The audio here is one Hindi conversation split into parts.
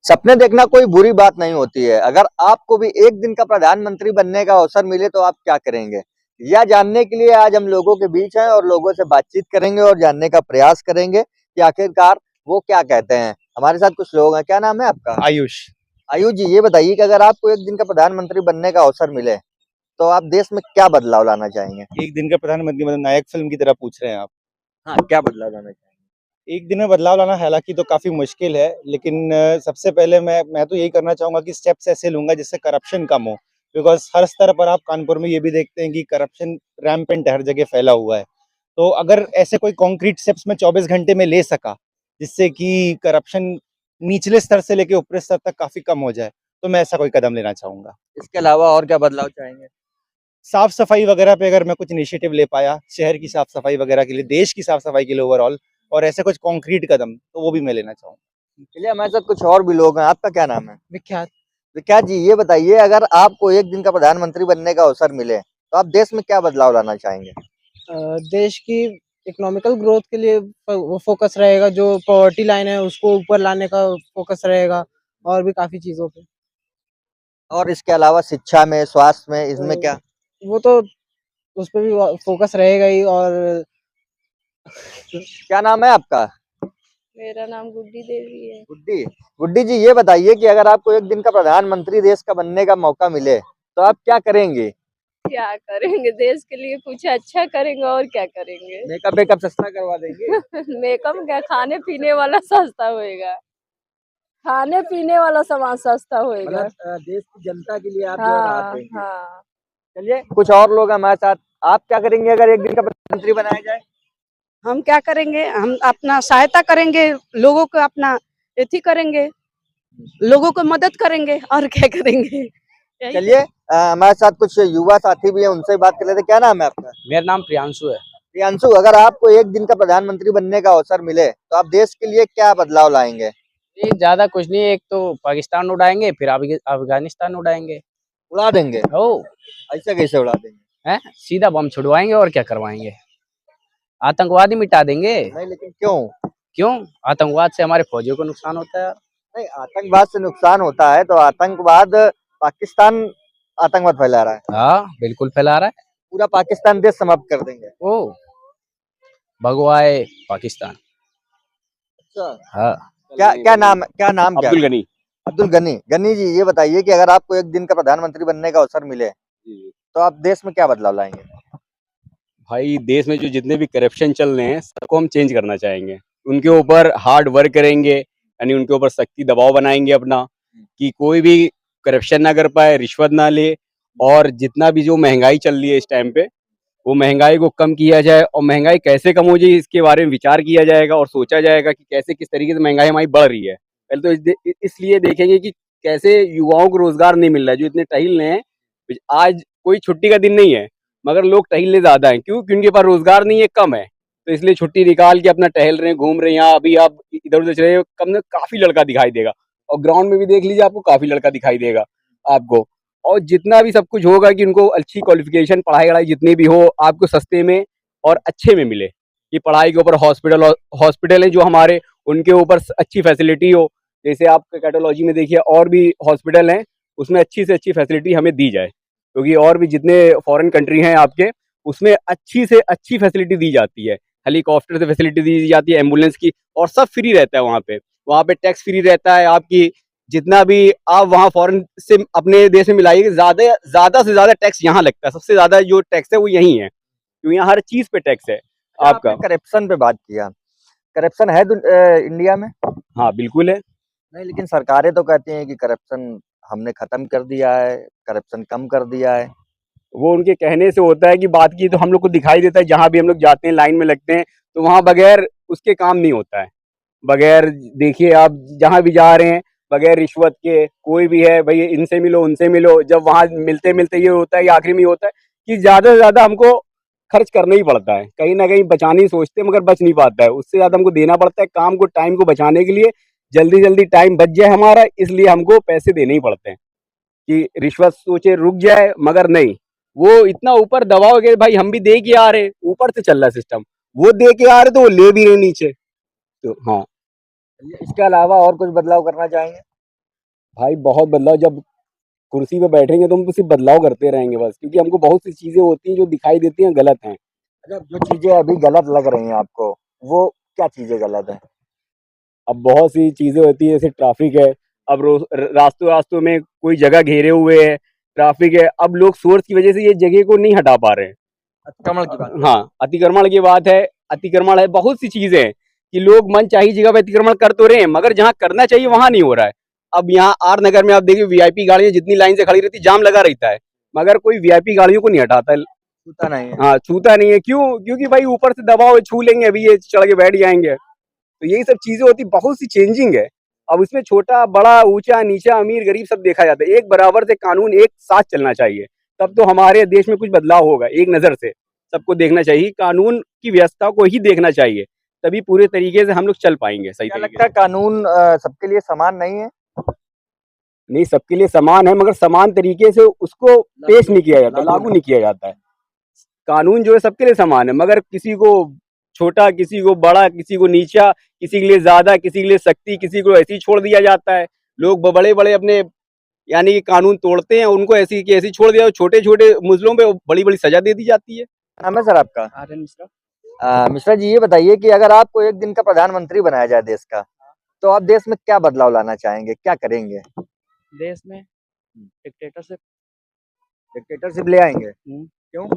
सपने देखना कोई बुरी बात नहीं होती है। अगर आपको भी एक दिन का प्रधानमंत्री बनने का अवसर मिले तो आप क्या करेंगे? यह जानने के लिए आज हम लोगों के बीच हैं और लोगों से बातचीत करेंगे और जानने का प्रयास करेंगे कि आखिरकार वो क्या कहते हैं। हमारे साथ कुछ लोग हैं। क्या नाम है आपका? आयुष। आयुष जी, ये बताइए कि अगर आपको एक दिन का प्रधानमंत्री बनने का अवसर मिले तो आप देश में क्या बदलाव लाना चाहेंगे? एक दिन का प्रधानमंत्री मतलब नायक फिल्म की तरह पूछ रहे हैं आप। हाँ, क्या बदलाव लाना चाहेंगे? एक दिन में बदलाव लाना हालांकि तो काफी मुश्किल है, लेकिन सबसे पहले मैं तो यही करना चाहूंगा कि स्टेप्स ऐसे लूंगा जिससे करप्शन कम हो। बिकॉज हर स्तर पर आप कानपुर में ये भी देखते हैं कि करप्शन रैम्पेंट हर जगह फैला हुआ है। तो अगर ऐसे कोई कॉन्क्रीट स्टेप्स में 24 घंटे में ले सका जिससे कि करप्शन निचले स्तर से लेके ऊपरी स्तर तक काफी कम हो जाए, तो मैं ऐसा कोई कदम लेना चाहूंगा। इसके अलावा और क्या बदलाव चाहेंगे? साफ सफाई वगैरह पे अगर मैं कुछ इनिशिएटिव ले पाया, शहर की साफ सफाई वगैरह के लिए, देश की साफ सफाई के लिए ओवरऑल, और ऐसे कुछ कॉन्क्रीट कदम, तो वो भी मैं लेना चाहूंगा। चलिए, हमारे साथ कुछ और भी लोग हैं। आपका क्या नाम है? विख्यात। विकास जी, ये बताइए अगर आपको एक दिन का प्रधानमंत्री बनने का अवसर मिले तो आप देश में क्या बदलाव लाना चाहेंगे? देश की इकोनॉमिकल ग्रोथ के लिए वो फोकस रहेगा, जो पॉवर्टी लाइन है उसको ऊपर लाने का फोकस रहेगा, और भी काफी चीजों पे। और इसके अलावा शिक्षा में, स्वास्थ्य में, इसमें क्या? वो तो उस पे भी फोकस रहेगा ही। और क्या नाम है आपका? मेरा नाम गुड्डी देवी है। गुड्डी। गुड्डी जी, ये बताइए कि अगर आपको एक दिन का प्रधानमंत्री देश का बनने का मौका मिले तो आप क्या करेंगे? क्या करेंगे, देश के लिए कुछ अच्छा करेंगे और क्या करेंगे। मेकअप वेकअप सस्ता करवा देंगे? मेकअप क्या, खाने पीने वाला सस्ता होएगा, खाने पीने वाला सामान सस्ता होएगा। मतलब देश की जनता के लिए आप जो राहत हाँ देंगे। हाँ। चलिए, कुछ और लोग हमारे साथ। आप क्या करेंगे अगर एक दिन का प्रधानमंत्री बनाया जाए? हम क्या करेंगे, हम अपना सहायता करेंगे, लोगों को अपना एथी करेंगे, लोगों को मदद करेंगे, और क्या करेंगे। चलिए, हमारे साथ कुछ युवा साथी भी हैं, उनसे बात कर लेते हैं। क्या नाम है आपका? मेरा नाम प्रियांशु है। प्रियांशु, अगर आपको एक दिन का प्रधानमंत्री बनने का अवसर मिले तो आप देश के लिए क्या बदलाव लाएंगे? ये ज्यादा कुछ नहीं, एक तो पाकिस्तान उड़ाएंगे, फिर अफगानिस्तान उड़ाएंगे। उड़ा देंगे? ओ ऐसे कैसे उड़ा देंगे? है, सीधा बम छुड़वाएंगे और क्या करवाएंगे। आतंकवादी मिटा देंगे। नहीं, लेकिन क्यों? क्यों? आतंकवाद से हमारे फौजियों को नुकसान होता है यार। नहीं, आतंकवाद से नुकसान होता है तो आतंकवाद, पाकिस्तान आतंकवाद फैला रहा है। हाँ बिल्कुल फैला रहा है। पूरा पाकिस्तान देश समाप्त कर देंगे? ओ भगवाए पाकिस्तान। अच्छा। हाँ। क्या नाम क्या अब्दुल है? गनी। अब्दुल गनी। गनी जी, ये बताइए कि अगर आपको एक दिन का प्रधानमंत्री बनने का अवसर मिले तो आप देश में क्या बदलाव लाएंगे? भाई देश में जो जितने भी करप्शन चल रहे हैं सबको हम चेंज करना चाहेंगे। उनके ऊपर हार्ड वर्क करेंगे, यानी उनके ऊपर सख्ती दबाव बनाएंगे अपना, कि कोई भी करप्शन ना कर पाए, रिश्वत ना ले, और जितना भी जो महंगाई चल रही है इस टाइम पे, वो महंगाई को कम किया जाए। और महंगाई कैसे कम हो जाए इसके बारे में विचार किया जाएगा और सोचा जाएगा कि कैसे किस तरीके से महंगाई हमारी बढ़ रही है। पहले तो इसलिए देखेंगे कि कैसे युवाओं को रोजगार नहीं मिल रहा है, जो इतने टहल रहे हैं। आज कोई छुट्टी का दिन नहीं है मगर लोग टहलने ज्यादा हैं। क्यों? क्योंकि उनके पास रोजगार नहीं है, कम है, तो इसलिए छुट्टी निकाल के अपना टहल रहे हैं, घूम रहे हैं। यहाँ अभी आप इधर उधर चले कम में काफी लड़का दिखाई देगा, और ग्राउंड में भी देख लीजिए आपको काफी लड़का दिखाई देगा आपको। और जितना भी सब कुछ होगा कि उनको अच्छी क्वालिफिकेशन, पढ़ाई वढ़ाई जितनी भी हो आपको सस्ते में और अच्छे में मिले। कि पढ़ाई के ऊपर हॉस्पिटल है जो हमारे, उनके ऊपर अच्छी फैसिलिटी हो। जैसे आप कैटोलॉजी में देखिए और भी हॉस्पिटल हैं, उसमें अच्छी से अच्छी फैसिलिटी हमें दी जाए। क्योंकि और भी जितने फॉरेन कंट्री हैं आपके, उसमें अच्छी से अच्छी फैसिलिटी दी जाती है। हेलीकॉप्टर से फैसिलिटी दी जाती है, एम्बुलेंस की, और सब फ्री रहता है वहाँ पे टैक्स फ्री रहता है आपकी। जितना भी आप वहाँ फॉरेन से अपने देश में मिलाइए, ज्यादा से ज्यादा टैक्स यहाँ लगता है। सबसे ज्यादा जो टैक्स है वो यही है, क्योंकि यहाँ हर चीज पे टैक्स है आपका। करप्शन पे बात किया, करप्शन है इंडिया में? हाँ बिल्कुल है। नहीं, लेकिन सरकारें तो कहती हैं कि करप्शन हमने खत्म कर दिया है, करप्शन कम कर दिया है। वो उनके कहने से होता है कि बात की तो हम लोग को दिखाई देता है, जहां भी हम लोग जाते हैं लाइन में लगते हैं तो वहां बगैर उसके काम नहीं होता है। बगैर देखिए आप जहां भी जा रहे हैं, बगैर रिश्वत के कोई भी है भाई, इनसे मिलो उनसे मिलो, जब वहां मिलते मिलते ये होता है कि आखिरी में ये होता है कि ज्यादा से ज्यादा हमको खर्च करना ही पड़ता है। कहीं ना कहीं बचाने ही सोचते हैं मगर बच नहीं पाता है, उससे ज्यादा हमको देना पड़ता है काम को, टाइम को बचाने के लिए। जल्दी जल्दी टाइम बच जाए हमारा, इसलिए हमको पैसे देने ही पड़ते हैं। कि रिश्वत सोचे रुक जाए, मगर नहीं, वो इतना ऊपर दबाव के भाई हम भी दे के आ रहे, ऊपर से चल रहा सिस्टम, वो दे के आ रहे तो वो ले भी रहे नीचे। तो हाँ। इसके अलावा और कुछ बदलाव करना चाहेंगे? भाई बहुत बदलाव, जब कुर्सी पे बैठेंगे तो हम सिर्फ बदलाव करते रहेंगे बस, क्योंकि हमको बहुत सी चीजें होती हैं जो दिखाई देती हैं गलत हैं। अच्छा, जो चीजें अभी गलत लग रही हैं आपको, वो क्या चीजें गलत है? अब बहुत सी चीजें होती है, जैसे ट्रैफिक है। अब रास्तों रास्तों में कोई जगह घेरे हुए है, ट्रैफिक है। अब लोग सोर्स की वजह से ये जगह को नहीं हटा पा रहे हैं। अतिक्रमण की बात हाँ, अतिक्रमण की बात है। अतिक्रमण है, बहुत सी चीजें हैं कि लोग मनचाही जगह पे अतिक्रमण कर तो रहे हैं, मगर जहाँ करना चाहिए वहां नहीं हो रहा है। अब यहाँ आर नगर में आप देखिए, वीआईपी गाड़ियां जितनी लाइन से खड़ी रहती, जाम लगा रहता है, मगर कोई वीआईपी गाड़ियों को नहीं हटाता है। छूता नहीं है। हाँ, छूता नहीं है। क्यों? क्योंकि भाई ऊपर से दबाव है, छू लेंगे, अभी ये चढ़ के बैठ जाएंगे। तो यही सब चीजें होती, बहुत सी चेंजिंग है। अब इसमें छोटा बड़ा, ऊंचा नीचा, अमीर गरीब सब देखा जाता है। एक बराबर से कानून एक साथ चलना चाहिए, तब तो हमारे देश में कुछ बदलाव होगा। एक नजर से सबको देखना चाहिए, कानून की व्यवस्था को ही देखना चाहिए, तभी पूरे तरीके से हम लोग चल पाएंगे सही क्या तरीके लगता से। है कानून सबके लिए समान नहीं है? नहीं, सबके लिए समान है, मगर समान तरीके से उसको पेश नहीं किया जाता, लागू नहीं किया जाता है। कानून जो है सबके लिए समान है, मगर किसी को छोटा, किसी को बड़ा, किसी को नीचा, किसी के लिए ज्यादा, किसी के लिए सख्ती, किसी को ऐसे ही छोड़ दिया जाता है। लोग बड़े बड़े अपने यानी कि कानून तोड़ते हैं, उनको ऐसी की ऐसी छोड़ दिया। छोटे छोटे मुजरिमों पे बड़ी बड़ी सजा दे दी जाती है। नाम है सर आपका? आर्यन मिश्रा। मिश्रा जी, ये बताइए कि अगर आपको एक दिन का प्रधानमंत्री बनाया जाए देश का, तो आप देश में क्या बदलाव लाना चाहेंगे, क्या करेंगे? देश में डिक्टेटरशिप। डिक्टेटरशिप ले आएंगे? क्यों?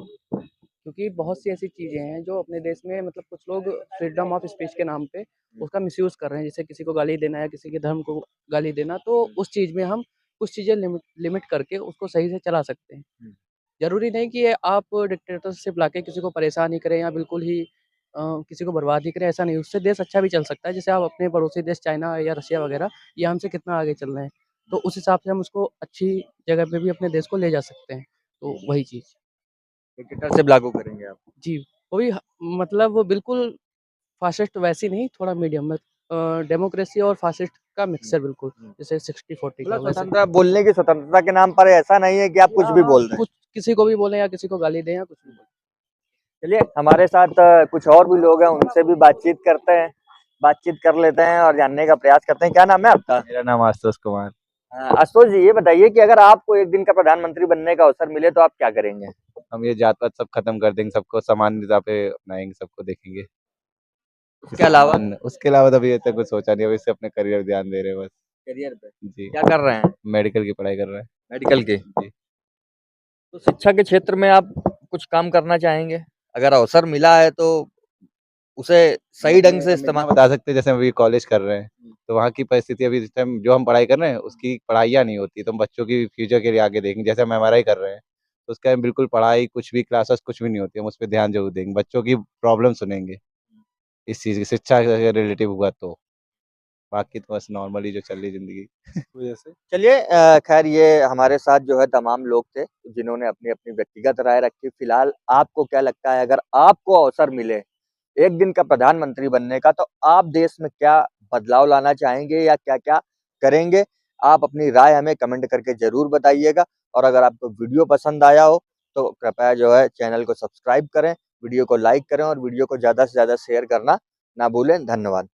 क्योंकि बहुत सी ऐसी चीज़ें हैं जो अपने देश में मतलब कुछ लोग फ्रीडम ऑफ स्पीच के नाम पे उसका मिसयूज़ कर रहे हैं। जैसे किसी को गाली देना या किसी के धर्म को गाली देना, तो उस चीज़ में हम कुछ चीज़ें लिमिट लिमिट करके उसको सही से चला सकते हैं। ज़रूरी नहीं कि आप डिक्टेटरशिप लाके किसी को परेशान ही करें या बिल्कुल ही किसी को बर्बाद ही करें, ऐसा नहीं। उससे देश अच्छा भी चल सकता है। जैसे आप अपने पड़ोसी देश चाइना या रशिया वगैरह, ये हमसे कितना आगे चल रहे हैं, तो उस हिसाब से हम उसको अच्छी जगह पे भी अपने देश को ले जा सकते हैं। तो वही चीज़। डिक्टेटरशिप लागू करेंगे आप? जी, वो भी मतलब वो बिल्कुल फ़ासिस्ट वैसी नहीं, थोड़ा मीडियम में डेमोक्रेसी और फ़ासिस्ट का मिक्सचर बिल्कुल, जैसे 60-40 का मतलब वैसे। स्वतंत्रता, बोलने की स्वतंत्रता के नाम पर ऐसा नहीं है कि आप कुछ भी हाँ, बोल रहे हैं। कुछ किसी को भी बोलें या किसी को गाली दें या कुछ भी बोलें। चलिए, हमारे साथ कुछ और भी लोग हैं, उनसे भी बातचीत करते हैं, बातचीत कर लेते हैं और जानने का प्रयास करते हैं। क्या नाम है आपका? मेरा नाम आशुतोष कुमार। आशुतोष जी, ये बताइए कि अगर आपको एक दिन का प्रधानमंत्री बनने का अवसर मिले तो आप क्या करेंगे? हम ये जात पात सब खत्म कर देंगे, सबको समानता पे अपनाएंगे, सबको देखेंगे। उसके अलावा? उसके अलावा तो अभी तक कुछ सोचा नहीं, अभी से अपने करियर ध्यान दे रहे हैं बस। करियर पे जी, क्या कर रहे हैं? मेडिकल की पढ़ाई कर रहे हैं। मेडिकल की? जी। तो शिक्षा के क्षेत्र में आप कुछ काम करना चाहेंगे? अगर अवसर मिला है तो उसे सही ढंग से हम इतना इस्तेमाल। बता सकते हैं, जैसे हम अभी कॉलेज कर रहे हैं, तो वहाँ की परिस्थिति अभी इस टाइम जो हम पढ़ाई कर रहे हैं उसकी पढ़ाइयाँ नहीं होती, तो हम बच्चों की फ्यूचर के लिए आगे देखेंगे। जैसे हम एमआरआई कर रहे हैं, तो उसका बिल्कुल पढ़ाई कुछ भी क्लासेस कुछ भी नहीं होती, हम उस पे ध्यान ज़रूर देंगे, बच्चों की प्रॉब्लम सुनेंगे, इस चीज़ की शिक्षा से रिलेटिव हुआ तो। बाकी तो बस नॉर्मली जो चल रही ज़िंदगी वजह से। चलिए, खैर ये हमारे साथ जो है तमाम लोग थे, जिन्होंने अपनी-अपनी व्यक्तिगत राय रखी। फिलहाल आपको क्या लगता है, अगर आपको अवसर मिले एक दिन का प्रधानमंत्री बनने का, तो आप देश में क्या बदलाव लाना चाहेंगे या क्या-क्या करेंगे? आप अपनी राय हमें कमेंट करके ज़रूर बताइएगा और अगर आपको वीडियो पसंद आया हो, तो कृपया जो है चैनल को सब्सक्राइब करें, वीडियो को लाइक करें और वीडियो को ज़्यादा से ज़्यादा शेयर करना ना भूलें। धन्यवाद।